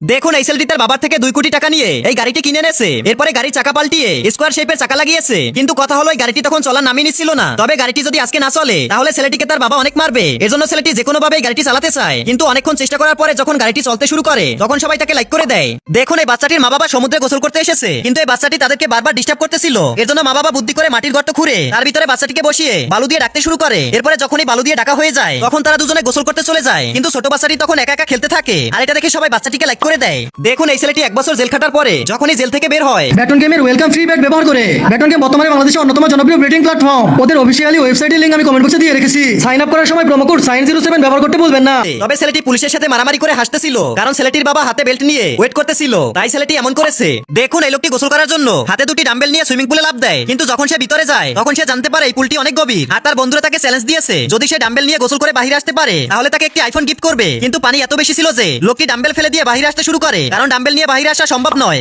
দেখুন এই ছেলেটি তার বাবার থেকে 2 কোটি টাকা নিয়ে এই গাড়িটি কিনে এনেছে। এরপরে গাড়ির চাকা পাল্টিয়ে স্কোয়ার শেপের চাকা লাগিয়েছে। কিন্তু কথা হলো এই গাড়িটি তখন চলার নামই নিচ্ছিল না। তবে গাড়িটি যদি আজকে না চলে তাহলে ছেলেটিকে তার বাবা অনেক মারবে। এজন্য ছেলেটি যে কোনো ভাবে গাড়িটি চালাতে চায়, কিন্তু অনেকক্ষণ চেষ্টা করার পরে যখন গাড়িটি চলতে শুরু করে তখন সবাই তাকে লাইক করে দেয়। দেখুন এই বাচ্চাটির মা বাবা সমুদ্রে গোসল করতে এসেছে, কিন্তু এই বাচ্চাটি তাদেরকে বারবার ডিস্টার্ব করতেছিল। এর জন্য মা বাবা বুদ্ধি করে মাটির গর্ত খুঁড়ে তার ভিতরে বাচ্চাটিকে বসিয়ে বালু দিয়ে ডাকতে শুরু করে। এরপরে যখনই বালু দিয়ে ডাকা হয়ে যায় তখন তারা দুজনে গোসল করতে চলে যায়, কিন্তু ছোট বাচ্চাটি তখন একা একা খেলতে থাকে। আর এটা দেখে সবাই বাচ্চাটিকে লাইক করে দেয়। দেখুন এই ছেলেটি 1 বছর জেল খাটার পরে যখনই জেল থেকে বের হয় ব্যাটন গেমের ওয়েলকাম ফ্রি ব্যাট ব্যবহার করে ব্যাটন গেম বর্তমানে বাংলাদেশের অন্যতম জনপ্রিয় বেটিং প্ল্যাটফর্ম। ওদের অফিসিয়ালি ওয়েবসাইটের লিংক আমি কমেন্ট বক্সে দিয়ে রেখেছি। সাইন আপ করার সময় প্রোমো কোড সাইন07 ব্যবহার করতে ভুলবেন না। তবে ছেলেটি পুলিশের সাথে মারামারি করে হাসতেছিল, কারণ ছেলেটির বাবা হাতে বেল্ট নিয়ে ওয়েট করতেছিল, তাই ছেলেটি এমন করেছে। দেখুন এই লোকটি গোসল করার জন্য হাতে 2টি ডাম্বেল নিয়ে সুইমিং পুলে লাফ দেয়, কিন্তু যখন সে ভিতরে যায় তখন সে জানতে পারে এই পুলটি অনেক গভীর। আর তার বন্ধুরা তাকে চ্যালেঞ্জ দিয়েছে যদি সে ডাম্বেল নিয়ে গোসল করে বাইরে আসতে পারে তাহলে তাকে একটি আইফোন গিফট করবে। কিন্তু পানি এত বেশি ছিল যে লোকটি ডাম্বেল ফেলে দিয়ে বাইরে আসতে শুরু করে, কারণ ডাম্বেল নিয়ে বাইরে আসা সম্ভব নয়।